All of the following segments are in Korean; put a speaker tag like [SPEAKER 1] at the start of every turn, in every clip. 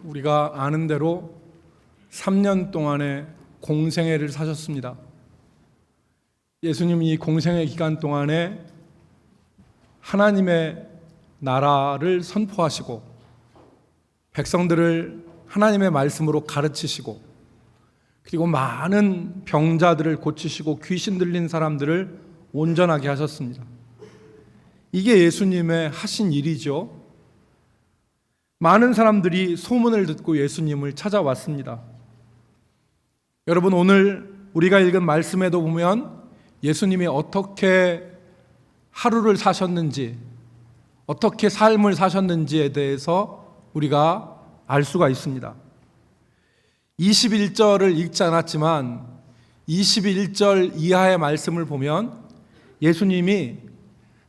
[SPEAKER 1] 우리가 아는 대로 3년 동안의 공생애를 사셨습니다. 예수님 이 공생애 기간 동안에 하나님의 나라를 선포하시고 백성들을 하나님의 말씀으로 가르치시고 그리고 많은 병자들을 고치시고 귀신 들린 사람들을 온전하게 하셨습니다. 이게 예수님의 하신 일이죠. 많은 사람들이 소문을 듣고 예수님을 찾아왔습니다. 여러분, 오늘 우리가 읽은 말씀에도 보면 예수님이 어떻게 하루를 사셨는지, 어떻게 삶을 사셨는지에 대해서 우리가 알 수가 있습니다. 21절을 읽지 않았지만 21절 이하의 말씀을 보면 예수님이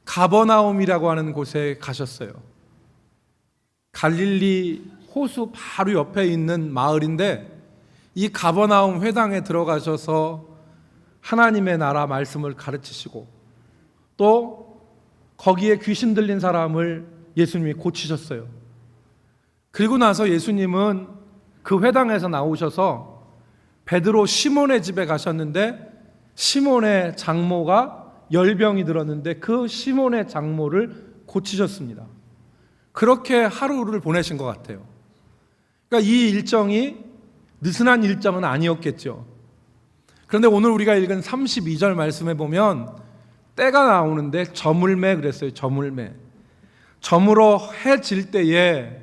[SPEAKER 1] 가버나움이라고 하는 곳에 가셨어요. 갈릴리 호수 바로 옆에 있는 마을인데 이 가버나움 회당에 들어가셔서 하나님의 나라 말씀을 가르치시고 또 거기에 귀신 들린 사람을 예수님이 고치셨어요. 그리고 나서 예수님은 그 회당에서 나오셔서 베드로 시몬의 집에 가셨는데 시몬의 장모가 열병이 들었는데 그 시몬의 장모를 고치셨습니다. 그렇게 하루를 보내신 것 같아요. 그러니까 이 일정이 느슨한 일정은 아니었겠죠. 그런데 오늘 우리가 읽은 32절 말씀에 보면 때가 나오는데 저물매 그랬어요. 저물매. 저물어 해 질 때에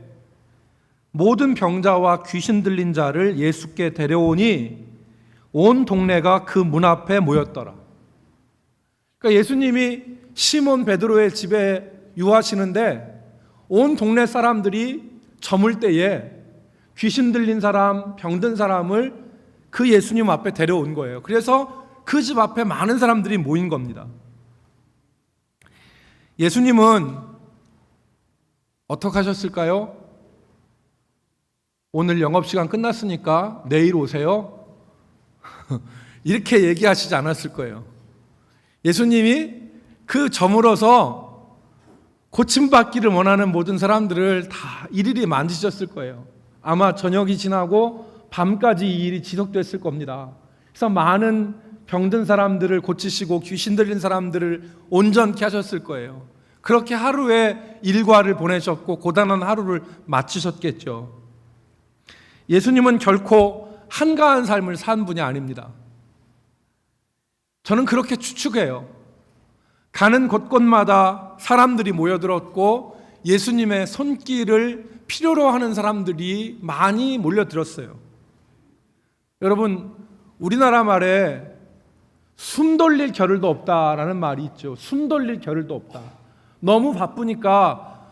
[SPEAKER 1] 모든 병자와 귀신 들린 자를 예수께 데려오니 온 동네가 그 문 앞에 모였더라. 그러니까 예수님이 시몬 베드로의 집에 유하시는데 온 동네 사람들이 저물 때에 귀신 들린 사람, 병든 사람을 그 예수님 앞에 데려온 거예요. 그래서 그 집 앞에 많은 사람들이 모인 겁니다. 예수님은 어떻게 하셨을까요? 오늘 영업시간 끝났으니까 내일 오세요. 이렇게 얘기하시지 않았을 거예요. 예수님이 그 저물어서 고침받기를 원하는 모든 사람들을 다 일일이 만지셨을 거예요. 아마 저녁이 지나고 밤까지 이 일이 지속됐을 겁니다. 그래서 많은 병든 사람들을 고치시고 귀신 들린 사람들을 온전케 하셨을 거예요. 그렇게 하루의 일과를 보내셨고 고단한 하루를 마치셨겠죠. 예수님은 결코 한가한 삶을 산 분이 아닙니다. 저는 그렇게 추측해요. 가는 곳곳마다 사람들이 모여들었고 예수님의 손길을 필요로 하는 사람들이 많이 몰려들었어요. 여러분, 우리나라 말에 숨 돌릴 겨를도 없다라는 말이 있죠. 숨 돌릴 겨를도 없다. 너무 바쁘니까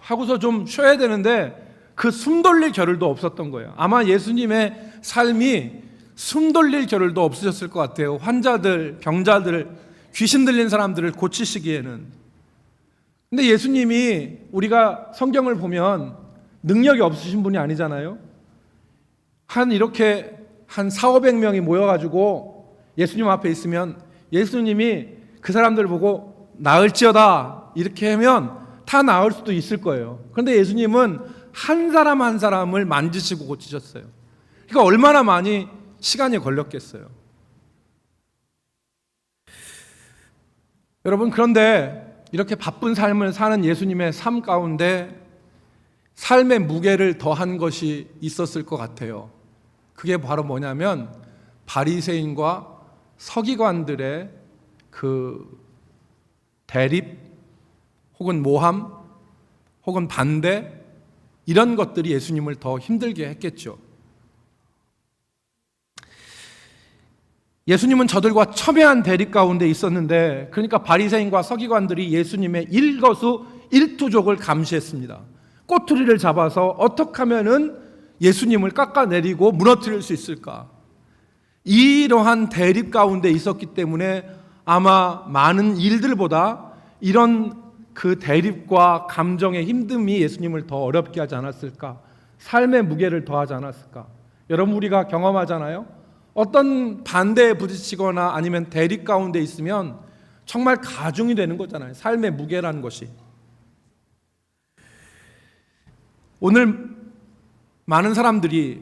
[SPEAKER 1] 하고서 좀 쉬어야 되는데 그 숨 돌릴 겨를도 없었던 거예요. 아마 예수님의 삶이 숨 돌릴 겨를도 없으셨을 것 같아요. 환자들, 병자들, 귀신 들린 사람들을 고치시기에는. 근데 예수님이 우리가 성경을 보면 능력이 없으신 분이 아니잖아요. 이렇게 한 400~500명이 모여가지고 예수님 앞에 있으면 예수님이 그 사람들 보고 나을지어다 이렇게 하면 다 나을 수도 있을 거예요. 그런데 예수님은 한 사람 한 사람을 만지시고 고치셨어요. 그러니까 얼마나 많이 시간이 걸렸겠어요. 여러분, 그런데 이렇게 바쁜 삶을 사는 예수님의 삶 가운데 삶의 무게를 더한 것이 있었을 것 같아요. 그게 바로 뭐냐면 바리새인과 서기관들의 그 대립 혹은 모함 혹은 반대 이런 것들이 예수님을 더 힘들게 했겠죠. 예수님은 저들과 첨예한 대립 가운데 있었는데 그러니까 바리새인과 서기관들이 예수님의 일거수일투족을 감시했습니다. 꼬투리를 잡아서 어떻게 하면은 예수님을 깎아내리고 무너뜨릴 수 있을까? 이러한 대립 가운데 있었기 때문에 아마 많은 일들보다 이런 그 대립과 감정의 힘듦이 예수님을 더 어렵게 하지 않았을까? 삶의 무게를 더하지 않았을까? 여러분, 우리가 경험하잖아요. 어떤 반대에 부딪히거나 아니면 대립 가운데 있으면 정말 가중이 되는 거잖아요. 삶의 무게라는 것이. 오늘 많은 사람들이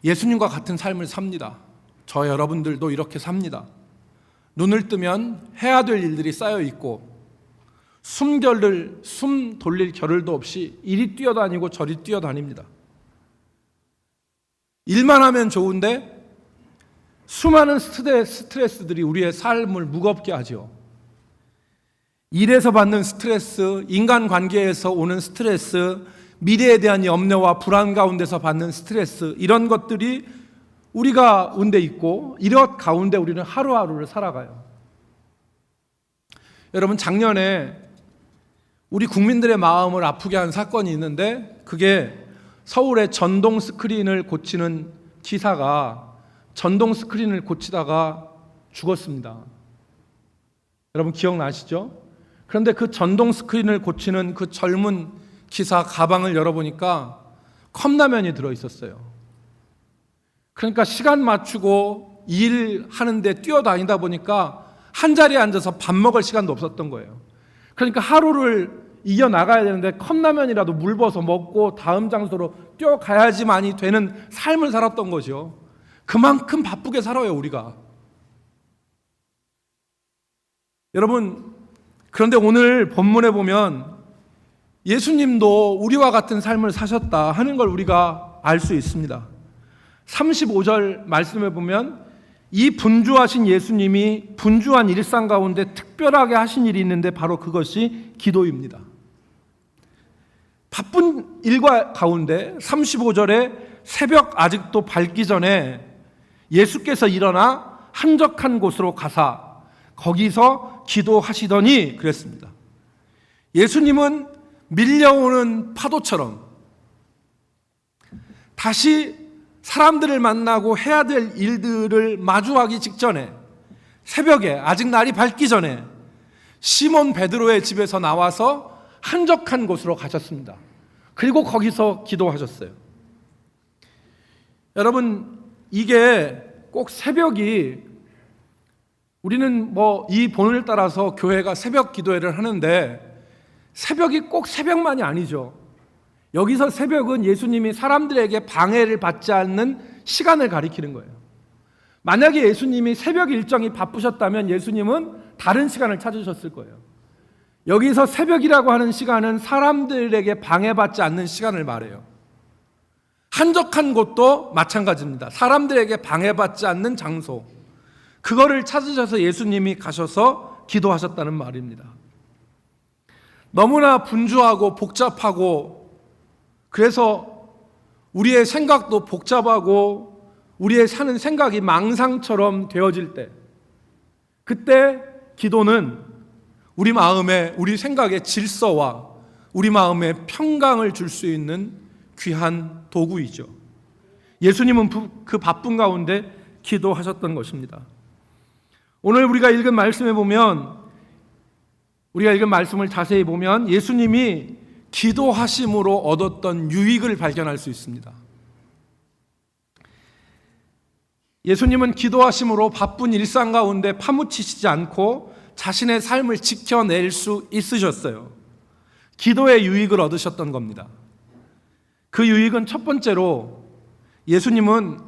[SPEAKER 1] 예수님과 같은 삶을 삽니다. 저 여러분들도 이렇게 삽니다. 눈을 뜨면 해야 될 일들이 쌓여 있고 숨 돌릴 겨를도 없이 이리 뛰어다니고 저리 뛰어다닙니다. 일만 하면 좋은데 수많은 스트레스들이 우리의 삶을 무겁게 하죠. 일에서 받는 스트레스, 인간관계에서 오는 스트레스, 미래에 대한 염려와 불안 가운데서 받는 스트레스, 이런 것들이 우리 가운데 있고 이것 가운데 우리는 하루하루를 살아가요. 여러분, 작년에 우리 국민들의 마음을 아프게 한 사건이 있는데, 그게 서울의 전동 스크린을 고치는 기사가 전동 스크린을 고치다가 죽었습니다. 여러분 기억나시죠? 그런데 그 전동 스크린을 고치는 그 젊은 기사 가방을 열어보니까 컵라면이 들어있었어요. 그러니까 시간 맞추고 일하는데 뛰어다니다 보니까 한자리에 앉아서 밥 먹을 시간도 없었던 거예요. 그러니까 하루를 이겨나가야 되는데 컵라면이라도 물 부어서 먹고 다음 장소로 뛰어가야지만이 되는 삶을 살았던 거죠. 그만큼 바쁘게 살아요, 우리가. 여러분, 그런데 오늘 본문에 보면 예수님도 우리와 같은 삶을 사셨다 하는 걸 우리가 알 수 있습니다. 35절 말씀에 보면 이 분주하신 예수님이 분주한 일상 가운데 특별하게 하신 일이 있는데 바로 그것이 기도입니다. 바쁜 일과 가운데 35절에 새벽 아직도 밝기 전에 예수께서 일어나 한적한 곳으로 가사 거기서 기도하시더니 그랬습니다. 예수님은 밀려오는 파도처럼 다시 사람들을 만나고 해야 될 일들을 마주하기 직전에 새벽에 아직 날이 밝기 전에 시몬 베드로의 집에서 나와서 한적한 곳으로 가셨습니다. 그리고 거기서 기도하셨어요. 여러분, 이게 꼭 새벽이, 우리는 이 본을 따라서 교회가 새벽 기도회를 하는데 새벽이 꼭 새벽만이 아니죠. 여기서 새벽은 예수님이 사람들에게 방해를 받지 않는 시간을 가리키는 거예요. 만약에 예수님이 새벽 일정이 바쁘셨다면 예수님은 다른 시간을 찾으셨을 거예요. 여기서 새벽이라고 하는 시간은 사람들에게 방해받지 않는 시간을 말해요. 한적한 곳도 마찬가지입니다. 사람들에게 방해받지 않는 장소, 그거를 찾으셔서 예수님이 가셔서 기도하셨다는 말입니다. 너무나 분주하고 복잡하고, 그래서 우리의 생각도 복잡하고 우리의 사는 생각이 망상처럼 되어질 때, 그때 기도는 우리 마음에, 우리 생각의 질서와 우리 마음에 평강을 줄 수 있는 귀한 도구이죠. 예수님은 그 바쁜 가운데 기도하셨던 것입니다. 오늘 우리가 읽은 말씀에 보면, 우리가 읽은 말씀을 자세히 보면 예수님이 기도하심으로 얻었던 유익을 발견할 수 있습니다. 예수님은 기도하심으로 바쁜 일상 가운데 파묻히시지 않고 자신의 삶을 지켜낼 수 있으셨어요. 기도의 유익을 얻으셨던 겁니다. 그 유익은 첫 번째로 예수님은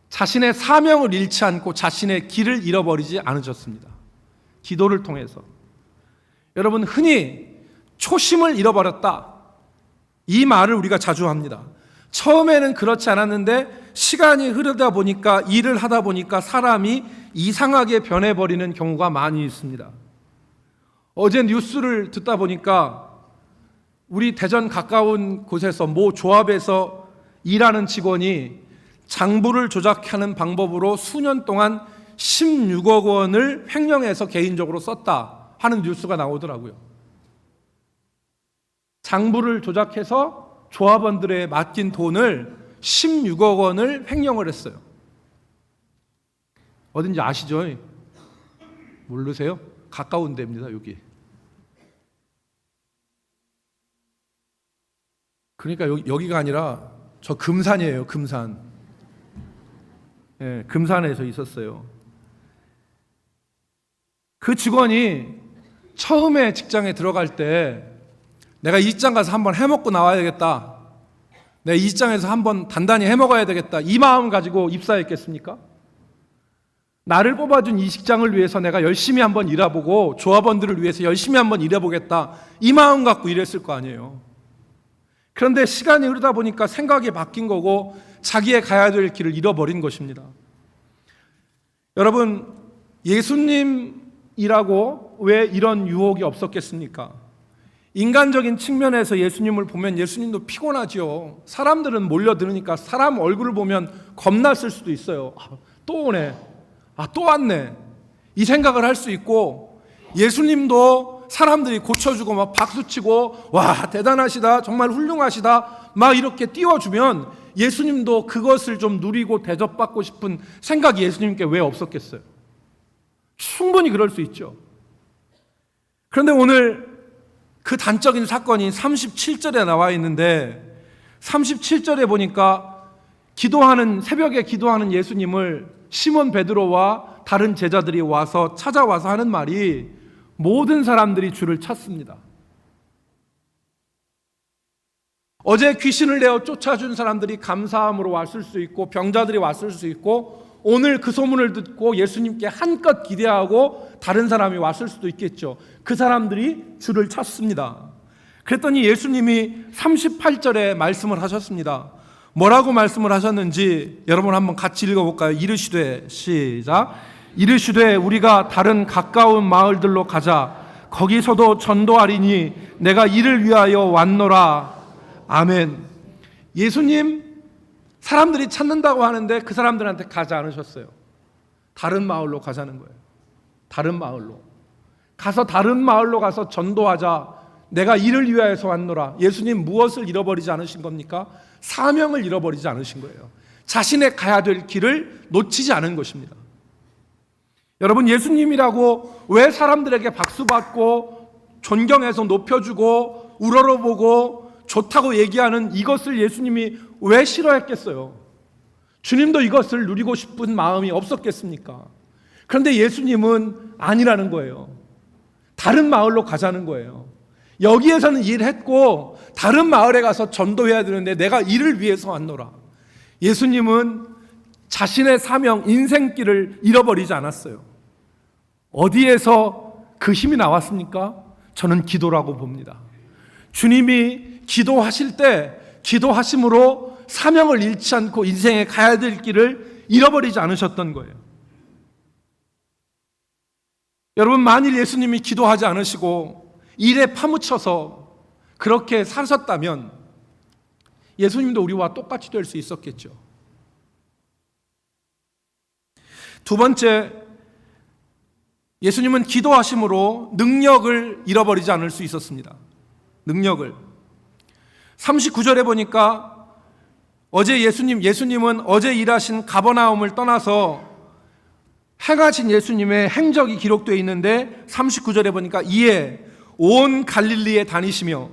[SPEAKER 1] 자신의 사명을 잃지 않고 자신의 길을 잃어버리지 않으셨습니다. 기도를 통해서. 여러분, 흔히 초심을 잃어버렸다, 이 말을 우리가 자주 합니다. 처음에는 그렇지 않았는데 시간이 흐르다 보니까, 일을 하다 보니까 사람이 이상하게 변해버리는 경우가 많이 있습니다. 어제 뉴스를 듣다 보니까 우리 대전 가까운 곳에서 모 조합에서 일하는 직원이 장부를 조작하는 방법으로 수년 동안 16억 원을 횡령해서 개인적으로 썼다 하는 뉴스가 나오더라고요. 장부를 조작해서 조합원들에 맡긴 돈을 16억 원을 횡령을 했어요. 어딘지 아시죠? 모르세요? 가까운 데입니다, 여기. 그러니까 여기가 아니라 저 금산이에요, 금산. 예, 금산에서 있었어요. 그 직원이 처음에 직장에 들어갈 때 내가 이장 가서 한번 해먹고 나와야겠다, 내 이 장에서 한번 단단히 해먹어야 되겠다, 이 마음 가지고 입사했겠습니까? 나를 뽑아준 이 직장을 위해서 내가 열심히 한번 일해보고 조합원들을 위해서 열심히 한번 일해보겠다, 이 마음 갖고 일했을 거 아니에요. 그런데 시간이 흐르다 보니까 생각이 바뀐 거고 자기의 가야 될 길을 잃어버린 것입니다. 여러분, 예수님이라고 왜 이런 유혹이 없었겠습니까? 인간적인 측면에서 예수님을 보면 예수님도 피곤하죠. 사람들은 몰려드니까 사람 얼굴을 보면 겁났을 수도 있어요. 또 오네, 또 왔네, 이 생각을 할 수 있고, 예수님도 사람들이 고쳐주고 막 박수치고 와 대단하시다, 정말 훌륭하시다 막 이렇게 띄워주면 예수님도 그것을 좀 누리고 대접받고 싶은 생각이 예수님께 왜 없었겠어요? 충분히 그럴 수 있죠. 그런데 오늘 그 단적인 사건이 37절에 나와 있는데, 37절에 보니까 새벽에 기도하는 예수님을 시몬 베드로와 다른 제자들이 찾아와서 하는 말이, 모든 사람들이 주를 찾습니다. 어제 귀신을 내어 쫓아준 사람들이 감사함으로 왔을 수 있고, 병자들이 왔을 수 있고, 오늘 그 소문을 듣고 예수님께 한껏 기대하고 다른 사람이 왔을 수도 있겠죠. 그 사람들이 주를 찾습니다. 그랬더니 예수님이 38절에 말씀을 하셨습니다. 뭐라고 말씀을 하셨는지 여러분 한번 같이 읽어볼까요? 이르시되, 시작. 이르시되 우리가 다른 가까운 마을들로 가자. 거기서도 전도하리니 내가 이를 위하여 왔노라. 아멘. 예수님 사람들이 찾는다고 하는데 그 사람들한테 가지 않으셨어요. 다른 마을로 가자는 거예요. 다른 마을로 가서 전도하자. 내가 이를 위하여서 왔노라. 예수님 무엇을 잃어버리지 않으신 겁니까? 사명을 잃어버리지 않으신 거예요. 자신의 가야 될 길을 놓치지 않은 것입니다. 여러분, 예수님이라고 왜 사람들에게 박수받고 존경해서 높여주고 우러러보고 좋다고 얘기하는 이것을 예수님이 왜 싫어했겠어요? 주님도 이것을 누리고 싶은 마음이 없었겠습니까? 그런데 예수님은 아니라는 거예요. 다른 마을로 가자는 거예요. 여기에서는 일했고 다른 마을에 가서 전도해야 되는데 내가 이를 위해서 왔노라. 예수님은 자신의 사명, 인생길을 잃어버리지 않았어요. 어디에서 그 힘이 나왔습니까? 저는 기도라고 봅니다. 주님이 기도하실 때 기도하심으로 사명을 잃지 않고 인생에 가야 될 길을 잃어버리지 않으셨던 거예요. 여러분, 만일 예수님이 기도하지 않으시고 일에 파묻혀서 그렇게 사셨다면 예수님도 우리와 똑같이 될 수 있었겠죠. 두 번째, 예수님은 기도하심으로 능력을 잃어버리지 않을 수 있었습니다. 능력을. 39절에 보니까 예수님은 어제 일하신 가버나움을 떠나서 행하신 예수님의 행적이 기록되어 있는데 39절에 보니까 이에 온 갈릴리에 다니시며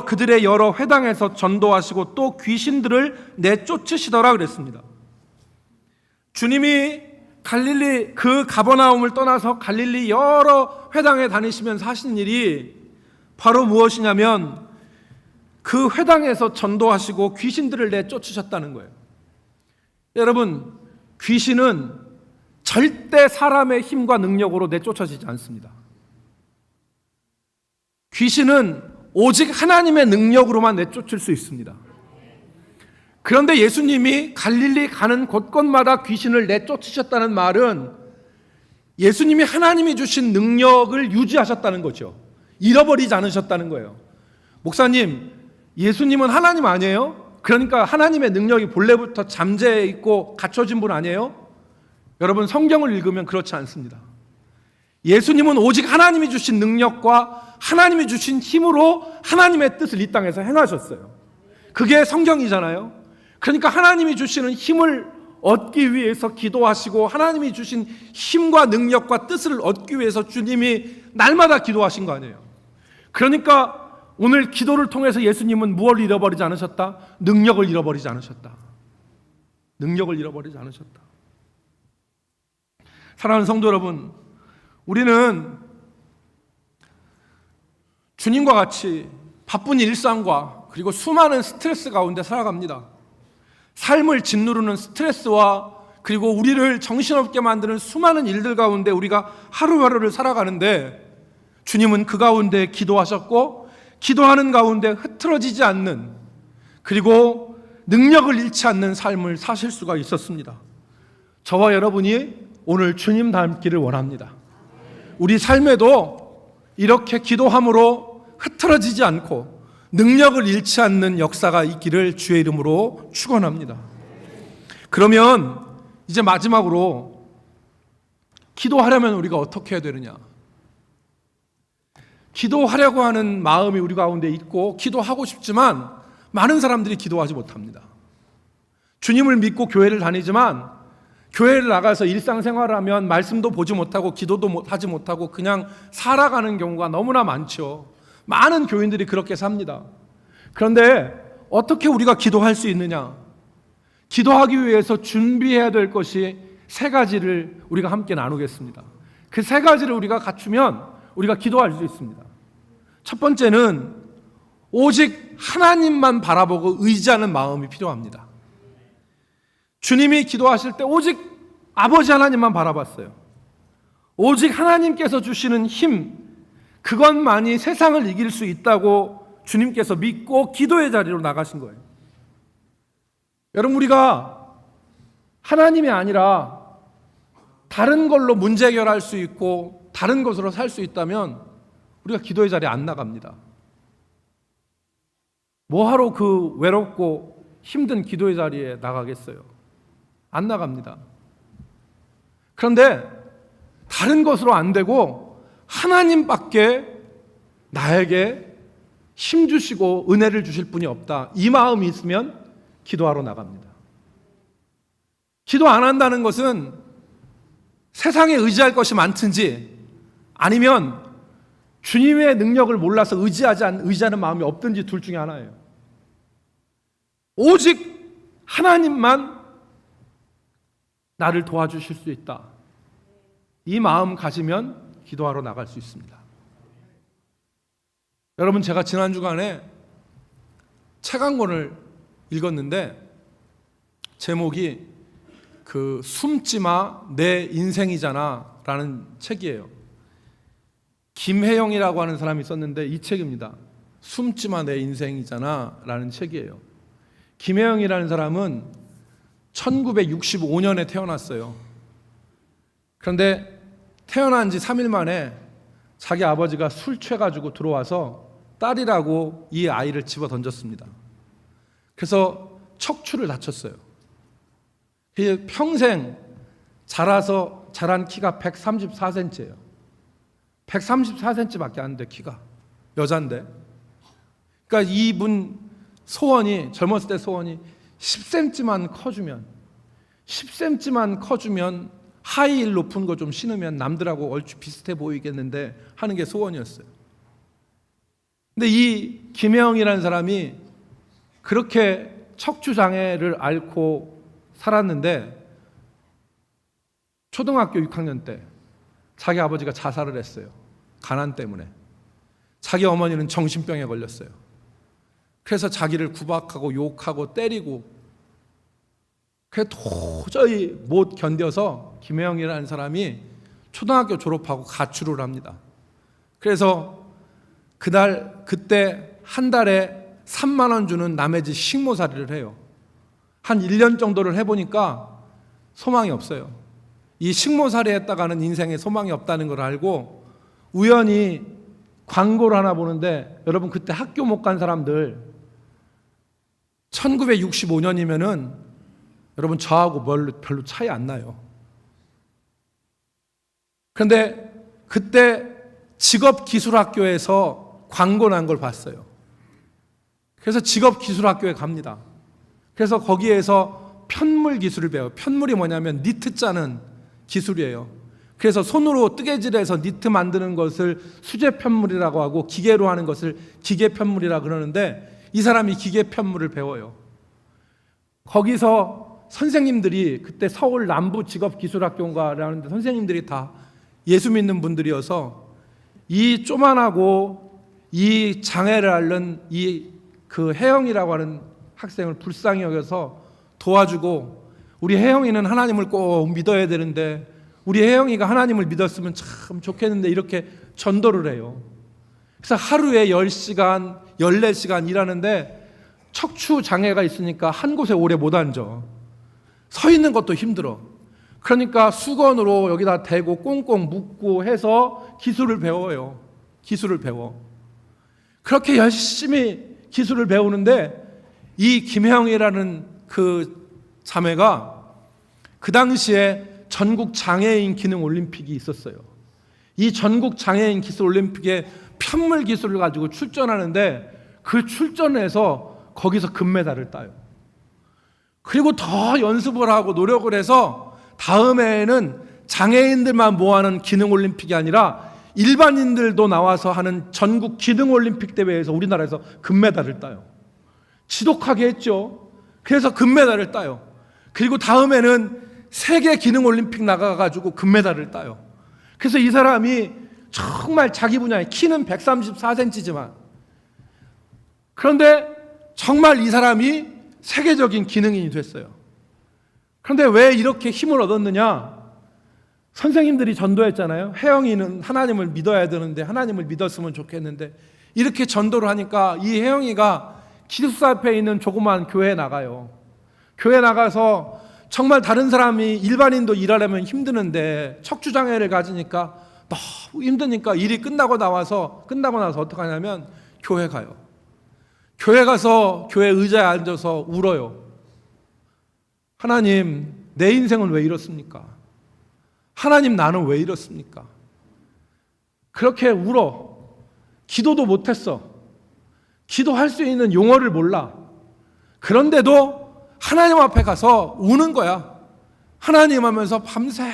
[SPEAKER 1] 그들의 여러 회당에서 전도하시고 또 귀신들을 내쫓으시더라 그랬습니다. 주님이 갈릴리 그 가버나움을 떠나서 갈릴리 여러 회당에 다니시면서 하신 일이 바로 무엇이냐면 그 회당에서 전도하시고 귀신들을 내쫓으셨다는 거예요. 여러분, 귀신은 절대 사람의 힘과 능력으로 내쫓아지지 않습니다. 귀신은 오직 하나님의 능력으로만 내쫓을 수 있습니다. 그런데 예수님이 갈릴리 가는 곳곳마다 귀신을 내쫓으셨다는 말은 예수님이 하나님이 주신 능력을 유지하셨다는 거죠. 잃어버리지 않으셨다는 거예요. 목사님, 예수님은 하나님 아니에요? 그러니까 하나님의 능력이 본래부터 잠재해 있고 갖춰진 분 아니에요? 여러분, 성경을 읽으면 그렇지 않습니다. 예수님은 오직 하나님이 주신 능력과 하나님이 주신 힘으로 하나님의 뜻을 이 땅에서 행하셨어요. 그게 성경이잖아요. 그러니까 하나님이 주시는 힘을 얻기 위해서 기도하시고 하나님이 주신 힘과 능력과 뜻을 얻기 위해서 주님이 날마다 기도하신 거 아니에요. 그러니까 오늘 기도를 통해서 예수님은 무엇을 잃어버리지 않으셨다? 능력을 잃어버리지 않으셨다. 능력을 잃어버리지 않으셨다. 사랑하는 성도 여러분, 우리는 주님과 같이 바쁜 일상과 그리고 수많은 스트레스 가운데 살아갑니다. 삶을 짓누르는 스트레스와 그리고 우리를 정신없게 만드는 수많은 일들 가운데 우리가 하루하루를 살아가는데, 주님은 그 가운데 기도하셨고 기도하는 가운데 흐트러지지 않는, 그리고 능력을 잃지 않는 삶을 사실 수가 있었습니다. 저와 여러분이 오늘 주님 닮기를 원합니다. 우리 삶에도 이렇게 기도함으로 흐트러지지 않고 능력을 잃지 않는 역사가 있기를 주의 이름으로 축원합니다. 그러면 이제 마지막으로 기도하려면 우리가 어떻게 해야 되느냐? 기도하려고 하는 마음이 우리 가운데 있고 기도하고 싶지만 많은 사람들이 기도하지 못합니다. 주님을 믿고 교회를 다니지만 교회를 나가서 일상생활을 하면 말씀도 보지 못하고 기도도 하지 못하고 그냥 살아가는 경우가 너무나 많죠. 많은 교인들이 그렇게 삽니다. 그런데 어떻게 우리가 기도할 수 있느냐? 기도하기 위해서 준비해야 될 것이 세 가지를 우리가 함께 나누겠습니다. 그 세 가지를 우리가 갖추면 우리가 기도할 수 있습니다. 첫 번째는 오직 하나님만 바라보고 의지하는 마음이 필요합니다. 주님이 기도하실 때 오직 아버지 하나님만 바라봤어요. 오직 하나님께서 주시는 힘, 그것만이 세상을 이길 수 있다고 주님께서 믿고 기도의 자리로 나가신 거예요. 여러분, 우리가 하나님이 아니라 다른 걸로 문제 해결할 수 있고 다른 것으로 살 수 있다면 우리가 기도의 자리에 안 나갑니다. 뭐하러 그 외롭고 힘든 기도의 자리에 나가겠어요? 안 나갑니다. 그런데 다른 것으로 안 되고 하나님밖에 나에게 힘 주시고 은혜를 주실 분이 없다, 이 마음이 있으면 기도하러 나갑니다. 기도 안 한다는 것은 세상에 의지할 것이 많든지 아니면 주님의 능력을 몰라서 의지하는 마음이 없든지 둘 중에 하나예요. 오직 하나님만 나를 도와주실 수 있다, 이 마음 가지면 기도하러 나갈 수 있습니다. 여러분, 제가 지난 주간에 책 한 권을 읽었는데 제목이 숨지마 내 인생이잖아 라는 책이에요. 김혜영이라고 하는 사람이 썼는데 이 책입니다. 숨지마 내 인생이잖아 라는 책이에요. 김혜영이라는 사람은 1965년에 태어났어요. 그런데 태어난 지 3일 만에 자기 아버지가 술 취해가지고 들어와서 딸이라고 이 아이를 집어 던졌습니다. 그래서 척추를 다쳤어요. 평생 자란 키가 134cm예요. 134cm밖에 안 돼, 키가. 여잔데. 그러니까 이분 소원이, 젊었을 때 소원이 10cm만 커주면 하이힐 높은 거 좀 신으면 남들하고 얼추 비슷해 보이겠는데 하는 게 소원이었어요. 근데 이 김혜영이라는 사람이 그렇게 척추장애를 앓고 살았는데 초등학교 6학년 때 자기 아버지가 자살을 했어요. 가난 때문에. 자기 어머니는 정신병에 걸렸어요. 그래서 자기를 구박하고 욕하고 때리고, 그게 도저히 못 견뎌서 김혜영이라는 사람이 초등학교 졸업하고 가출을 합니다. 그래서 그때 한 달에 3만 원 주는 남의 집 식모살이를 해요. 한 1년 정도를 해보니까 소망이 없어요. 이 식모살이 했다가는 인생에 소망이 없다는 걸 알고 우연히 광고를 하나 보는데, 여러분 그때 학교 못 간 사람들 1965년이면은 여러분 저하고 별로 차이 안 나요. 그런데 그때 직업기술학교에서 광고 난 걸 봤어요. 그래서 직업기술학교에 갑니다. 그래서 거기에서 편물 기술을 배워요. 편물이 뭐냐면 니트 짜는 기술이에요. 그래서 손으로 뜨개질해서 니트 만드는 것을 수제 편물이라고 하고 기계로 하는 것을 기계 편물이라고 그러는데, 이 사람이 기계 편물을 배워요. 거기서 선생님들이, 그때 서울 남부 직업기술학교인가라는데 선생님들이 다 예수 믿는 분들이어서 이 쪼만하고 이 장애를 앓는 이 그 혜영이라고 하는 학생을 불쌍히 여겨서 도와주고, 우리 혜영이는 하나님을 꼭 믿어야 되는데 우리 혜영이가 하나님을 믿었으면 참 좋겠는데 이렇게 전도를 해요. 그래서 하루에 10시간, 14시간 일하는데 척추 장애가 있으니까 한 곳에 오래 못 앉아. 서 있는 것도 힘들어. 그러니까 수건으로 여기다 대고 꽁꽁 묶고 해서 기술을 배워요. 기술을 배워. 그렇게 열심히 기술을 배우는데 이 김혜영이라는 그 자매가 그 당시에 전국 장애인 기능 올림픽이 있었어요. 이 전국 장애인 기술 올림픽에 편물 기술을 가지고 출전하는데 그 출전해서 거기서 금메달을 따요. 그리고 더 연습을 하고 노력을 해서 다음해에는 장애인들만 모아하는 기능 올림픽이 아니라 일반인들도 나와서 하는 전국 기능 올림픽 대회에서 우리나라에서 금메달을 따요. 지독하게 했죠. 그래서 금메달을 따요. 그리고 다음에는 세계 기능 올림픽 나가가지고 금메달을 따요. 그래서 이 사람이 정말 자기 분야에 키는 134cm지만 그런데 정말 이 사람이 세계적인 기능인이 됐어요. 그런데 왜 이렇게 힘을 얻었느냐? 선생님들이 전도했잖아요. 혜영이는 하나님을 믿어야 되는데 하나님을 믿었으면 좋겠는데 이렇게 전도를 하니까 이 혜영이가 기숙사 앞에 있는 조그마한 교회에 나가요. 교회 나가서 정말 다른 사람이 일반인도 일하려면 힘드는데 척추장애를 가지니까 너무 힘드니까 일이 끝나고 나서 어떻게 하냐면 교회 가요. 교회 가서 교회 의자에 앉아서 울어요. 하나님, 내 인생은 왜 이렇습니까? 하나님, 나는 왜 이렇습니까? 그렇게 울어. 기도도 못했어. 기도할 수 있는 용어를 몰라. 그런데도 하나님 앞에 가서 우는 거야. 하나님 하면서 밤새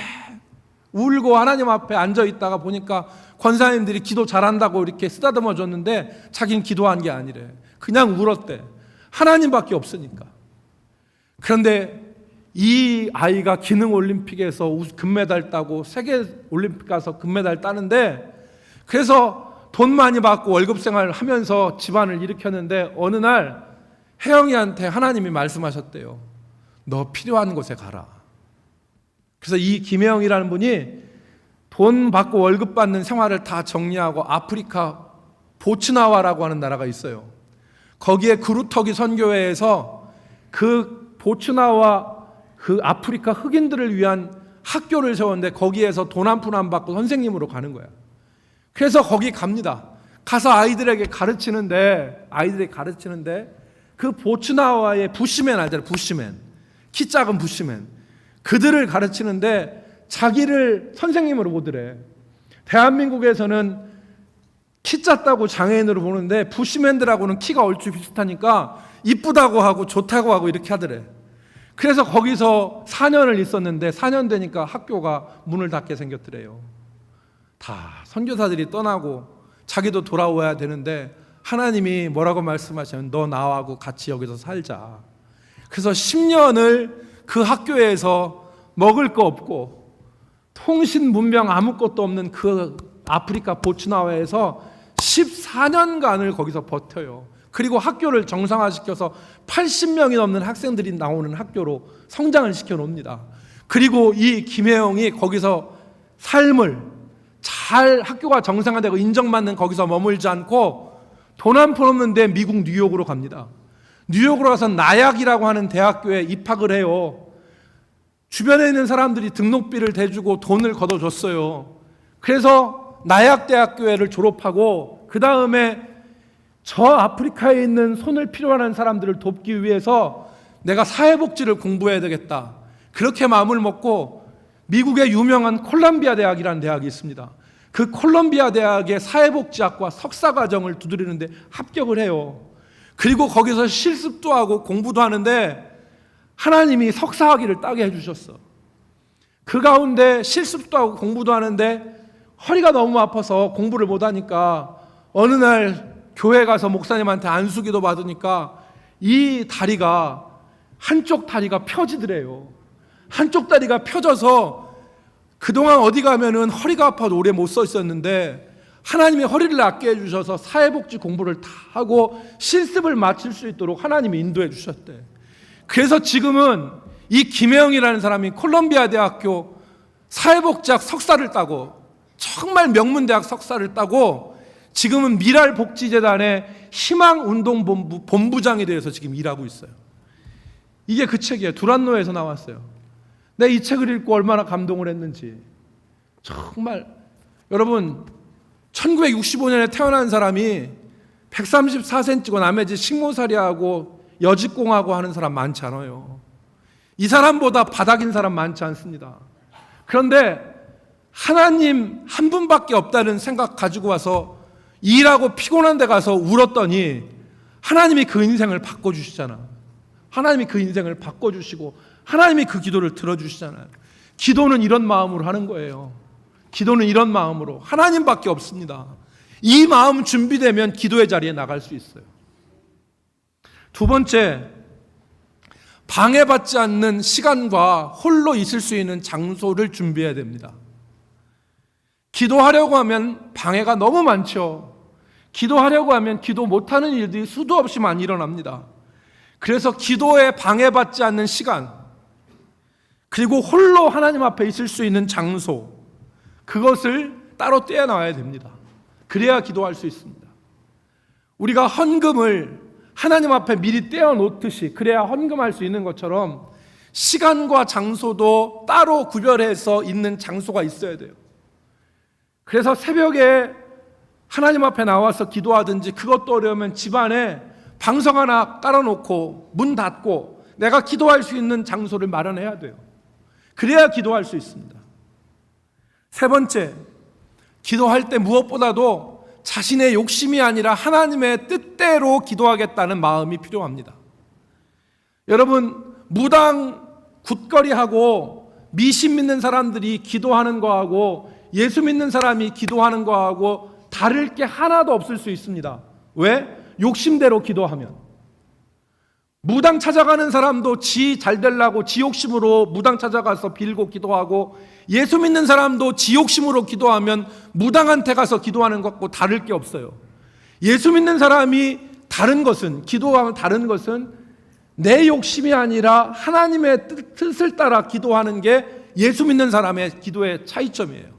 [SPEAKER 1] 울고 하나님 앞에 앉아 있다가 보니까 권사님들이 기도 잘한다고 이렇게 쓰다듬어 줬는데 자기는 기도한 게 아니래. 그냥 울었대. 하나님밖에 없으니까. 그런데 이 아이가 기능 올림픽에서 금메달 따고 세계 올림픽 가서 금메달 따는데 그래서 돈 많이 받고 월급 생활을 하면서 집안을 일으켰는데 어느 날 혜영이한테 하나님이 말씀하셨대요. 너 필요한 곳에 가라. 그래서 이 김혜영이라는 분이 돈 받고 월급 받는 생활을 다 정리하고 아프리카 보츠나와라고 하는 나라가 있어요. 거기에 그루터기 선교회에서 그 보츠나와 그 아프리카 흑인들을 위한 학교를 세웠는데 거기에서 돈 한 푼 안 받고 선생님으로 가는 거야. 그래서 거기 갑니다. 가서 아이들에게 가르치는데 그 보츠나와의 부시맨 알잖아요. 부시맨. 키 작은 부시맨. 그들을 가르치는데 자기를 선생님으로 보더래. 대한민국에서는 키 작다고 장애인으로 보는데 부시맨들하고는 키가 얼추 비슷하니까 이쁘다고 하고 좋다고 하고 이렇게 하더래. 그래서 거기서 4년을 있었는데 4년 되니까 학교가 문을 닫게 생겼더래요. 다 선교사들이 떠나고 자기도 돌아와야 되는데 하나님이 뭐라고 말씀하시면 너 나하고 같이 여기서 살자. 그래서 10년을 그 학교에서 먹을 거 없고 통신 문명 아무것도 없는 그 아프리카 보츠나와에서 14년간을 거기서 버텨요. 그리고 학교를 정상화시켜서 80명이 넘는 학생들이 나오는 학교로 성장을 시켜놓습니다. 그리고 이 김혜영이 거기서 삶을 잘 학교가 정상화되고 인정받는 거기서 머물지 않고 돈 한 푼 없는데 미국 뉴욕으로 갑니다. 뉴욕으로 가서 나약이라고 하는 대학교에 입학을 해요. 주변에 있는 사람들이 등록비를 대주고 돈을 걷어줬어요. 그래서 나약대학교를 졸업하고 그 다음에 저 아프리카에 있는 손을 필요로 하는 사람들을 돕기 위해서 내가 사회복지를 공부해야 되겠다. 그렇게 마음을 먹고 미국의 유명한 콜롬비아 대학이라는 대학이 있습니다. 그 콜롬비아 대학의 사회복지학과 석사과정을 두드리는데 합격을 해요. 그리고 거기서 실습도 하고 공부도 하는데 하나님이 석사학위를 따게 해주셨어. 그 가운데 실습도 하고 공부도 하는데 허리가 너무 아파서 공부를 못하니까 어느 날 교회 가서 목사님한테 안수기도 받으니까 이 다리가 한쪽 다리가 펴지더래요. 한쪽 다리가 펴져서 그동안 어디 가면은 허리가 아파도 오래 못 서 있었는데 하나님이 허리를 낫게 해주셔서 사회복지 공부를 다 하고 실습을 마칠 수 있도록 하나님이 인도해 주셨대. 그래서 지금은 이 김혜영이라는 사람이 콜롬비아 대학교 사회복지학 석사를 따고, 정말 명문대학 석사를 따고 지금은 미랄복지재단의 희망운동본부 본부장이 되어서 지금 일하고 있어요. 이게 그 책이에요. 두란노에서 나왔어요. 내가 이 책을 읽고 얼마나 감동을 했는지. 정말 여러분, 1965년에 태어난 사람이 134cm고 남의 집 식모살이하고 여직공하고 하는 사람 많지 않아요. 이 사람보다 바닥인 사람 많지 않습니다. 그런데 하나님 한 분밖에 없다는 생각 가지고 와서 일하고 피곤한 데 가서 울었더니 하나님이 그 인생을 바꿔주시잖아. 하나님이 그 인생을 바꿔주시고 하나님이 그 기도를 들어주시잖아요. 기도는 이런 마음으로 하는 거예요. 기도는 이런 마음으로. 하나님밖에 없습니다. 이 마음 준비되면 기도의 자리에 나갈 수 있어요. 두 번째, 방해받지 않는 시간과 홀로 있을 수 있는 장소를 준비해야 됩니다. 기도하려고 하면 방해가 너무 많죠. 기도하려고 하면 기도 못하는 일들이 수도 없이 많이 일어납니다. 그래서 기도에 방해받지 않는 시간, 그리고 홀로 하나님 앞에 있을 수 있는 장소, 그것을 따로 떼어놔야 됩니다. 그래야 기도할 수 있습니다. 우리가 헌금을 하나님 앞에 미리 떼어놓듯이 그래야 헌금할 수 있는 것처럼 시간과 장소도 따로 구별해서 있는 장소가 있어야 돼요. 그래서 새벽에 하나님 앞에 나와서 기도하든지, 그것도 어려우면 집안에 방석 하나 깔아놓고 문 닫고 내가 기도할 수 있는 장소를 마련해야 돼요. 그래야 기도할 수 있습니다. 세 번째, 기도할 때 무엇보다도 자신의 욕심이 아니라 하나님의 뜻대로 기도하겠다는 마음이 필요합니다. 여러분, 무당 굿거리하고 미신 믿는 사람들이 기도하는 거하고 예수 믿는 사람이 기도하는 거하고 다를 게 하나도 없을 수 있습니다. 왜? 욕심대로 기도하면. 무당 찾아가는 사람도 지 잘 되려고 지 욕심으로 무당 찾아가서 빌고 기도하고, 예수 믿는 사람도 지 욕심으로 기도하면 무당한테 가서 기도하는 것과 다를 게 없어요. 예수 믿는 사람이 다른 것은, 기도하면 다른 것은 내 욕심이 아니라 하나님의 뜻을 따라 기도하는 게 예수 믿는 사람의 기도의 차이점이에요.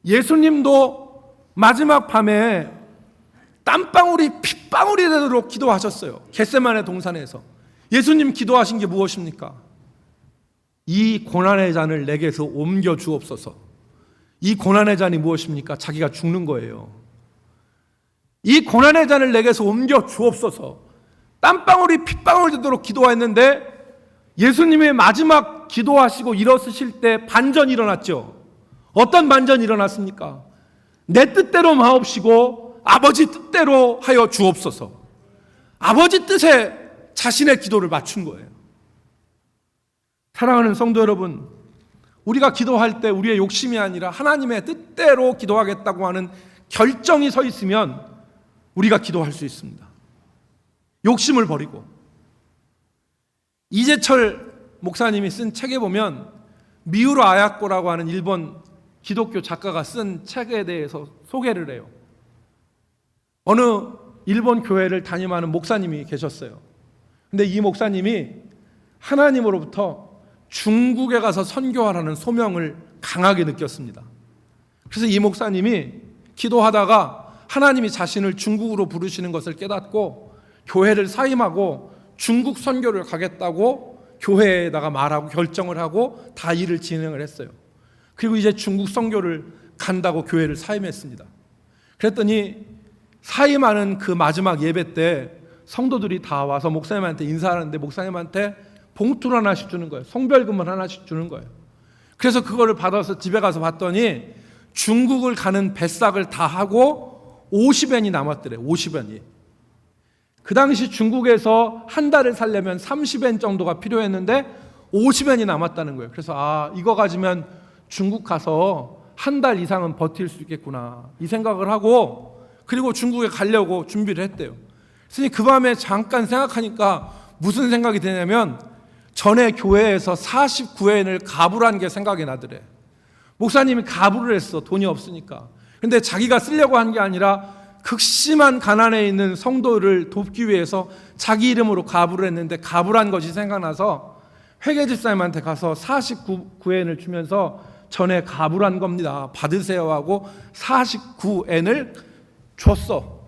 [SPEAKER 1] 예수님도 마지막 밤에 땀방울이 핏방울이 되도록 기도하셨어요. 겟세마네 동산에서. 예수님 기도하신 게 무엇입니까? 이 고난의 잔을 내게서 옮겨 주옵소서. 이 고난의 잔이 무엇입니까? 자기가 죽는 거예요. 이 고난의 잔을 내게서 옮겨 주옵소서. 땀방울이 핏방울 되도록 기도했는데 예수님의 마지막 기도하시고 일어서실 때 반전이 일어났죠. 어떤 반전이 일어났습니까? 내 뜻대로 마옵시고 아버지 뜻대로 하여 주옵소서. 아버지 뜻에 자신의 기도를 맞춘 거예요. 사랑하는 성도 여러분, 우리가 기도할 때 우리의 욕심이 아니라 하나님의 뜻대로 기도하겠다고 하는 결정이 서 있으면 우리가 기도할 수 있습니다. 욕심을 버리고. 이재철 목사님이 쓴 책에 보면 미우로 아야코라고 하는 일본 기독교 작가가 쓴 책에 대해서 소개를 해요. 어느 일본 교회를 담임하는 목사님이 계셨어요. 근데 이 목사님이 하나님으로부터 중국에 가서 선교하라는 소명을 강하게 느꼈습니다. 그래서 이 목사님이 기도하다가 하나님이 자신을 중국으로 부르시는 것을 깨닫고 교회를 사임하고 중국 선교를 가겠다고 교회에다가 말하고 결정을 하고 다 일을 진행을 했어요. 그리고 이제 중국 선교를 간다고 교회를 사임했습니다. 그랬더니 사임하는 그 마지막 예배 때 성도들이 다 와서 목사님한테 인사하는데 목사님한테 봉투를 하나씩 주는 거예요. 성별금을 하나씩 주는 거예요. 그래서 그거를 받아서 집에 가서 봤더니 중국을 가는 배싹을 다 하고 50엔이 남았더래요. 50엔이. 그 당시 중국에서 한 달을 살려면 30엔 정도가 필요했는데 50엔이 남았다는 거예요. 그래서 이거 가지면 중국 가서 한 달 이상은 버틸 수 있겠구나 이 생각을 하고, 그리고 중국에 가려고 준비를 했대요. 그래서 그 밤에 잠깐 생각하니까 무슨 생각이 드냐면 전에 교회에서 49엔을 가불한 게 생각이 나더래. 목사님이 가불을 했어. 돈이 없으니까. 근데 자기가 쓰려고 한 게 아니라 극심한 가난에 있는 성도를 돕기 위해서 자기 이름으로 가부를 했는데, 가부란 것이 생각나서 회계집사님한테 가서 49엔을 주면서 전에 가부란 겁니다, 받으세요 하고 49엔을 줬어.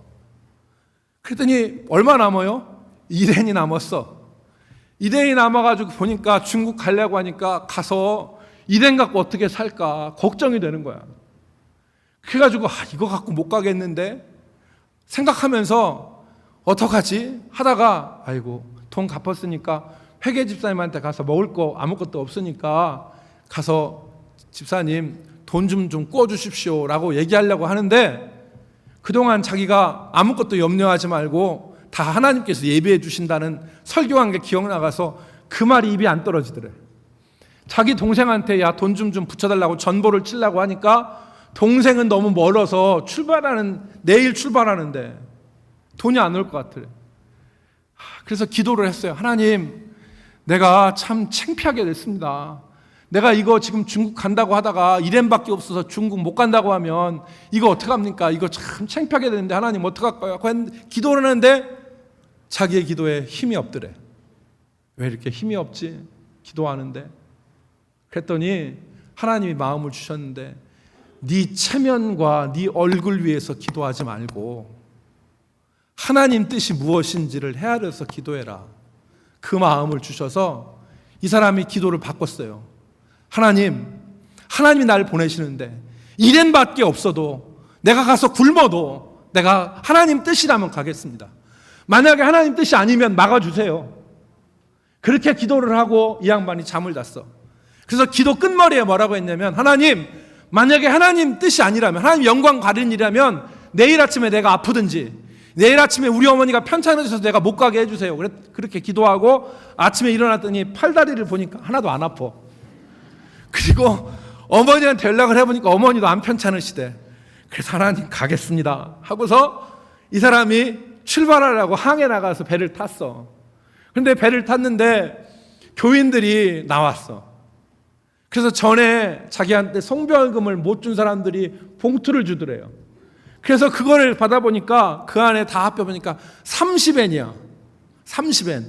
[SPEAKER 1] 그랬더니 얼마 남아요? 1엔이 남았어. 1엔이 남아가지고 보니까 중국 가려고 하니까 가서 1엔 갖고 어떻게 살까 걱정이 되는 거야. 그래가지고 이거 갖고 못 가겠는데 생각하면서 어떡하지 하다가, 아이고 돈 갚았으니까 회계집사님한테 가서 먹을 거 아무것도 없으니까 가서 집사님 돈 좀 꿔주십시오 라고 얘기하려고 하는데, 그동안 자기가 아무것도 염려하지 말고 다 하나님께서 예비해 주신다는 설교한 게 기억나가서 그 말이 입이 안 떨어지더래. 자기 동생한테 야 돈 좀 붙여달라고 전보를 치려고 하니까 동생은 너무 멀어서 내일 출발하는데 돈이 안 올 것 같으래. 그래서 기도를 했어요. 하나님, 내가 참 창피하게 됐습니다. 내가 이거 지금 중국 간다고 하다가 1엔밖에 없어서 중국 못 간다고 하면 이거 어떡합니까? 이거 참 창피하게 되는데 하나님 어떡할까요? 기도를 하는데 자기의 기도에 힘이 없더래. 왜 이렇게 힘이 없지? 기도하는데. 그랬더니 하나님이 마음을 주셨는데, 네 체면과 네 얼굴 위해서 기도하지 말고 하나님 뜻이 무엇인지를 헤아려서 기도해라. 그 마음을 주셔서 이 사람이 기도를 바꿨어요. 하나님이 나를 보내시는데 1엔밖에 없어도 내가 가서 굶어도 내가 하나님 뜻이라면 가겠습니다. 만약에 하나님 뜻이 아니면 막아주세요. 그렇게 기도를 하고 이 양반이 잠을 잤어. 그래서 기도 끝머리에 뭐라고 했냐면, 하나님, 만약에 하나님 뜻이 아니라면, 하나님 영광 가린 일이라면 내일 아침에 내가 아프든지 내일 아침에 우리 어머니가 편찮으셔서 내가 못 가게 해주세요. 그렇게 기도하고 아침에 일어났더니 팔다리를 보니까 하나도 안 아파. 그리고 어머니한테 연락을 해보니까 어머니도 안 편찮으시대. 그래서 하나님 가겠습니다 하고서 이 사람이 출발하려고 항해 나가서 배를 탔어. 그런데 배를 탔는데 교인들이 나왔어. 그래서 전에 자기한테 성별금을 못 준 사람들이 봉투를 주더래요. 그래서 그거를 받아보니까 그 안에 다 합해보니까 30엔이야. 30엔.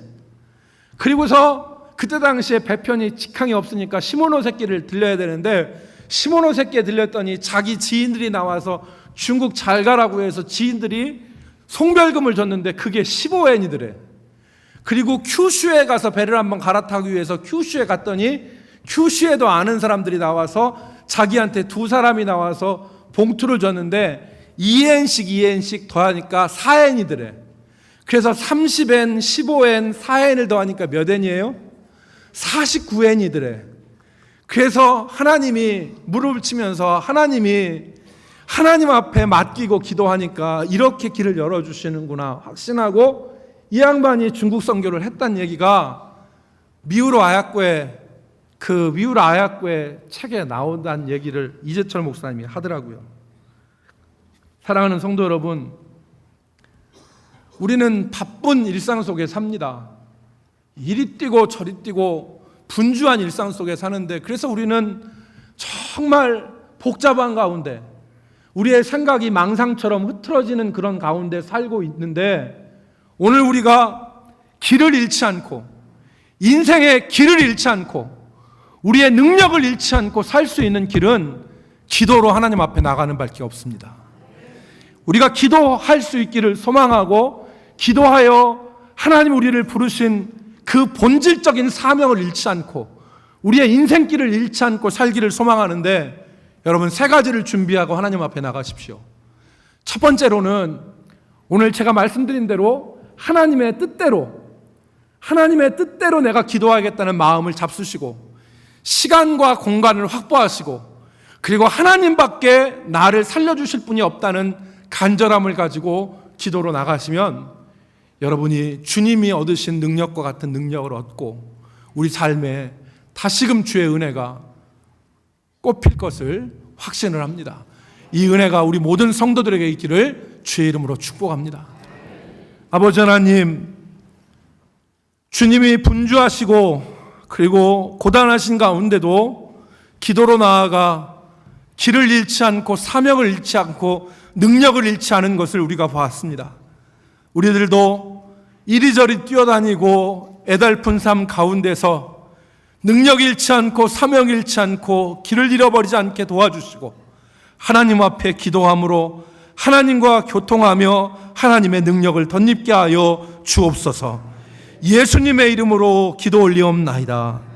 [SPEAKER 1] 그리고서 그때 당시에 배편이 직항이 없으니까 시모노세끼를 들려야 되는데, 시모노세끼에 들렸더니 자기 지인들이 나와서 중국 잘 가라고 해서 지인들이 송별금을 줬는데 그게 15엔이더래. 그리고 큐슈에 가서 배를 한번 갈아타기 위해서 큐슈에 갔더니 큐슈에도 아는 사람들이 나와서 자기한테 두 사람이 나와서 봉투를 줬는데 2엔씩 더하니까 4엔이더래. 그래서 30엔, 15엔, 4엔을 더하니까 몇 엔이에요? 49엔이더래. 그래서 하나님이 무릎을 치면서 하나님 앞에 맡기고 기도하니까 이렇게 길을 열어주시는구나 확신하고 이 양반이 중국 선교를 했다는 얘기가 미우로 아야코의 책에 나온다는 얘기를 이재철 목사님이 하더라고요. 사랑하는 성도 여러분, 우리는 바쁜 일상 속에 삽니다. 이리 뛰고 저리 뛰고 분주한 일상 속에 사는데, 그래서 우리는 정말 복잡한 가운데 우리의 생각이 망상처럼 흐트러지는 그런 가운데 살고 있는데, 오늘 우리가 길을 잃지 않고 인생의 길을 잃지 않고 우리의 능력을 잃지 않고 살 수 있는 길은 기도로 하나님 앞에 나가는 밖에 없습니다. 우리가 기도할 수 있기를 소망하고 기도하여 하나님 우리를 부르신 그 본질적인 사명을 잃지 않고 우리의 인생길을 잃지 않고 살기를 소망하는데, 여러분 세 가지를 준비하고 하나님 앞에 나가십시오. 첫 번째로는 오늘 제가 말씀드린 대로 하나님의 뜻대로 내가 기도하겠다는 마음을 잡수시고 시간과 공간을 확보하시고, 그리고 하나님밖에 나를 살려주실 분이 없다는 간절함을 가지고 기도로 나가시면 여러분이 주님이 얻으신 능력과 같은 능력을 얻고 우리 삶에 다시금 주의 은혜가 꽃필 것을 확신을 합니다. 이 은혜가 우리 모든 성도들에게 있기를 주의 이름으로 축복합니다. 아버지 하나님, 주님이 분주하시고 그리고 고단하신 가운데도 기도로 나아가 길을 잃지 않고 사명을 잃지 않고 능력을 잃지 않은 것을 우리가 보았습니다. 우리들도 이리저리 뛰어다니고 애달픈 삶 가운데서 능력 잃지 않고 사명 잃지 않고 길을 잃어버리지 않게 도와주시고 하나님 앞에 기도함으로 하나님과 교통하며 하나님의 능력을 덧입게 하여 주옵소서. 예수님의 이름으로 기도 올리옵나이다.